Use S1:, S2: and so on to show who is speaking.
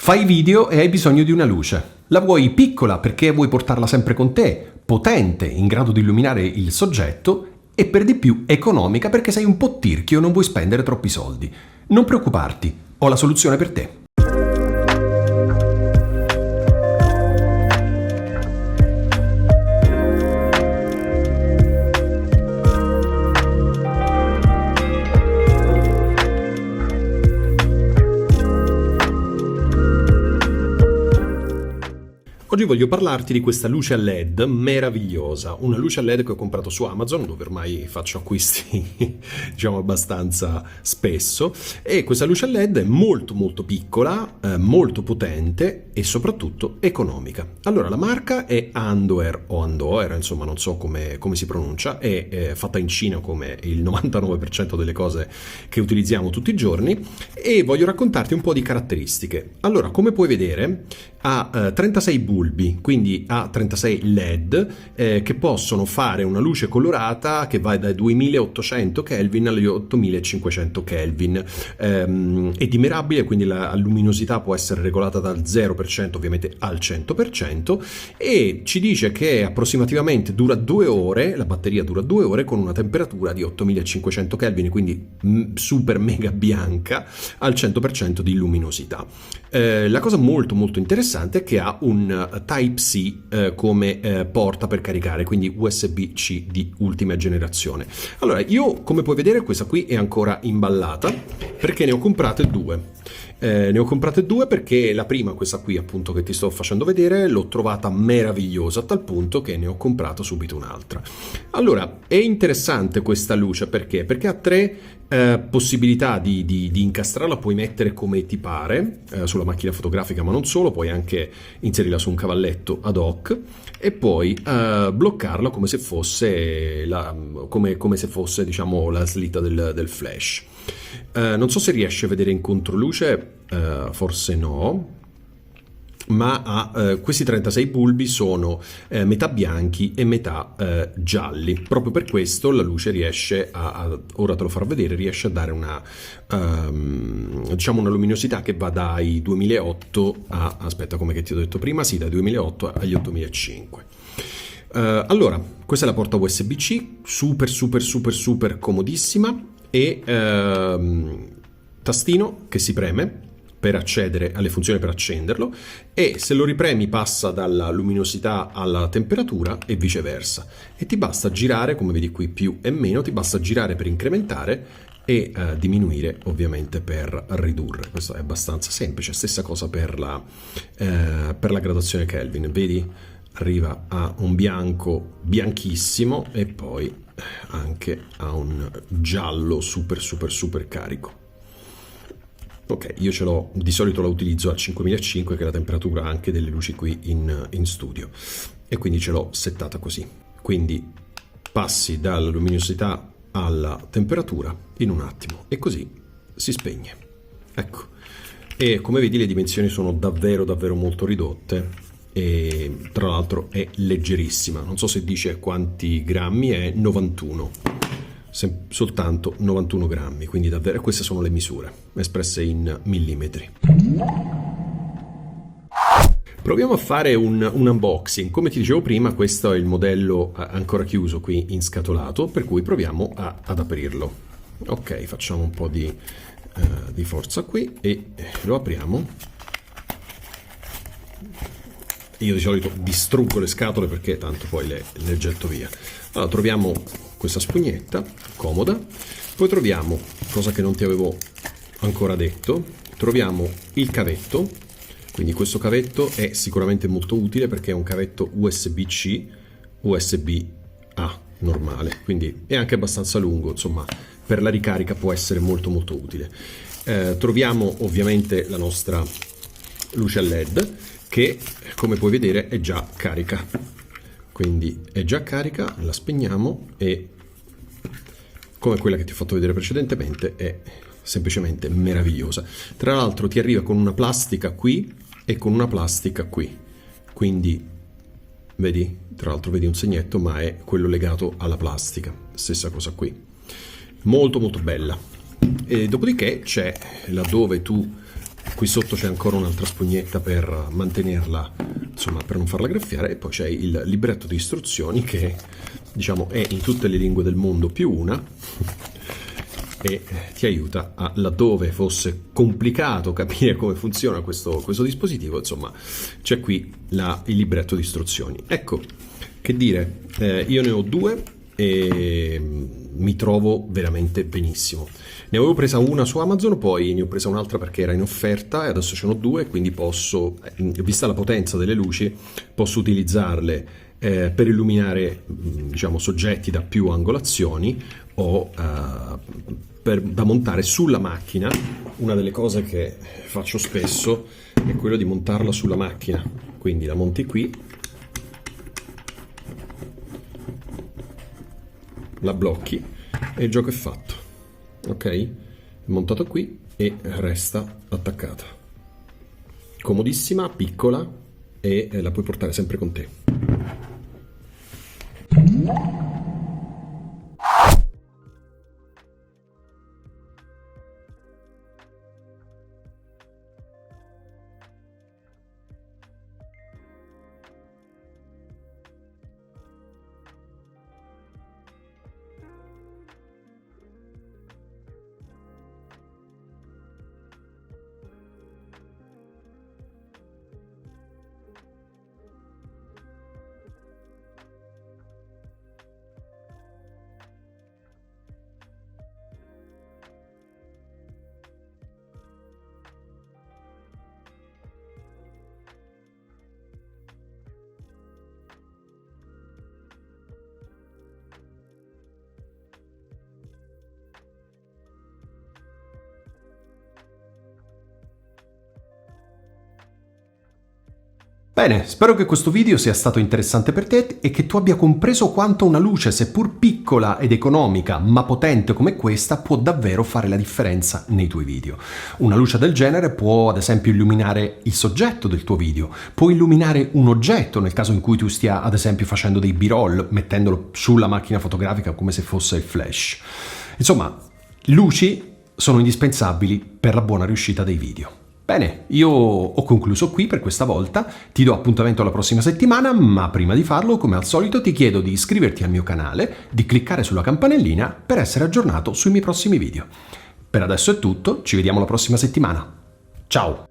S1: Fai video e hai bisogno di una luce. La vuoi piccola perché vuoi portarla sempre con te, potente, in grado di illuminare il soggetto e per di più economica perché sei un po' tirchio e non vuoi spendere troppi soldi. Non preoccuparti, ho la soluzione per te. Oggi voglio parlarti di questa luce a LED meravigliosa, una luce a LED che ho comprato su Amazon, dove ormai faccio acquisti diciamo abbastanza spesso, e questa luce a LED è molto piccola, molto potente e soprattutto economica. Allora, la marca è Andoer o Andoer, insomma non so come si pronuncia, è fatta in Cina come il 99% delle cose che utilizziamo tutti i giorni, e voglio raccontarti un po' di caratteristiche. Allora, come puoi vedere, ha 36 bulbi, quindi ha 36 LED che possono fare una luce colorata che va dai 2800 Kelvin agli 8500 Kelvin. È dimmερabile, quindi la luminosità può essere regolata dal 0% ovviamente al 100%, e ci dice che approssimativamente dura 2 ore, la batteria dura 2 ore con una temperatura di 8500 Kelvin, quindi super mega bianca al 100% di luminosità. La cosa molto interessante è che ha un Type-C come porta per caricare, quindi USB-C di ultima generazione. Allora, io come puoi vedere questa qui è ancora imballata perché ne ho comprate due. Ne ho comprate due perché la prima, questa qui appunto che ti sto facendo vedere, l'ho trovata meravigliosa a tal punto che ne ho comprato subito un'altra. Allora, è interessante questa luce perché ha tre possibilità di incastrarla, puoi mettere come ti pare sulla macchina fotografica, ma non solo, puoi anche inserirla su un cavalletto ad hoc e poi bloccarla come se fosse come se fosse diciamo la slitta del flash. Non so se riesci a vedere in controluce, forse no, ma questi 36 bulbi sono metà bianchi e metà gialli. Proprio per questo la luce riesce ora te lo farò vedere, riesce a dare una diciamo una luminosità che va dai 2008 aspetta, come che ti ho detto prima, sì, dai 2008 agli 8005. Allora, questa è la porta USB-C, super comodissima, e tastino che si preme per accedere alle funzioni per accenderlo, e se lo ripremi passa dalla luminosità alla temperatura e viceversa, e ti basta girare, come vedi qui più e meno, ti basta girare per incrementare e diminuire ovviamente per ridurre. Questo è abbastanza semplice. Stessa cosa per la gradazione Kelvin, vedi, arriva a un bianco bianchissimo e poi anche a un giallo super carico. Ok, io ce l'ho, di solito la utilizzo a 5005, che è la temperatura anche delle luci qui in studio, e quindi ce l'ho settata così. Quindi passi dalla luminosità alla temperatura in un attimo e così si spegne. Ecco, e come vedi le dimensioni sono davvero molto ridotte, e tra l'altro è leggerissima. Non so se dice quanti grammi è, 91, soltanto 91 grammi, quindi davvero queste sono le misure espresse in millimetri. Proviamo a fare un unboxing. Come ti dicevo prima, questo è il modello ancora chiuso qui in scatolato, per cui proviamo ad aprirlo. Ok, facciamo un po' di forza qui e lo apriamo. Io di solito distruggo le scatole perché tanto poi le getto via. Allora, troviamo questa spugnetta comoda, poi troviamo, cosa che non ti avevo ancora detto, troviamo il cavetto. Quindi questo cavetto è sicuramente molto utile perché è un cavetto USB-C, USB-A normale, quindi è anche abbastanza lungo, insomma per la ricarica può essere molto utile. Troviamo ovviamente la nostra luce a LED che, come puoi vedere, è già carica, quindi è già carica, la spegniamo e, come quella che ti ho fatto vedere precedentemente, è semplicemente meravigliosa. Tra l'altro ti arriva con una plastica qui e con una plastica qui, quindi vedi, tra l'altro vedi un segnetto, ma è quello legato alla plastica, stessa cosa qui, molto bella. E dopodiché c'è, laddove tu Qui sotto c'è ancora un'altra spugnetta per mantenerla, insomma, per non farla graffiare, e poi c'è il libretto di istruzioni che, diciamo, è in tutte le lingue del mondo più una e ti aiuta a, laddove fosse complicato capire come funziona questo dispositivo, insomma, c'è qui il libretto di istruzioni. Ecco, che dire, io ne ho due e mi trovo veramente benissimo. Ne avevo presa una su Amazon, poi ne ho presa un'altra perché era in offerta e adesso ce n'ho due, quindi posso, vista la potenza delle luci, posso utilizzarle per illuminare, diciamo, soggetti da più angolazioni o da montare sulla macchina. Una delle cose che faccio spesso è quello di montarla sulla macchina, quindi la monti qui, la blocchi e il gioco è fatto. Ok? È montato qui e resta attaccata. Comodissima, piccola e la puoi portare sempre con te. Bene, spero che questo video sia stato interessante per te e che tu abbia compreso quanto una luce, seppur piccola ed economica, ma potente come questa, può davvero fare la differenza nei tuoi video. Una luce del genere può, ad esempio, illuminare il soggetto del tuo video, può illuminare un oggetto nel caso in cui tu stia, ad esempio, facendo dei b-roll, mettendolo sulla macchina fotografica come se fosse il flash. Insomma, luci sono indispensabili per la buona riuscita dei video. Bene, io ho concluso qui per questa volta, ti do appuntamento alla prossima settimana, ma prima di farlo, come al solito, ti chiedo di iscriverti al mio canale, di cliccare sulla campanellina per essere aggiornato sui miei prossimi video. Per adesso è tutto, ci vediamo la prossima settimana. Ciao!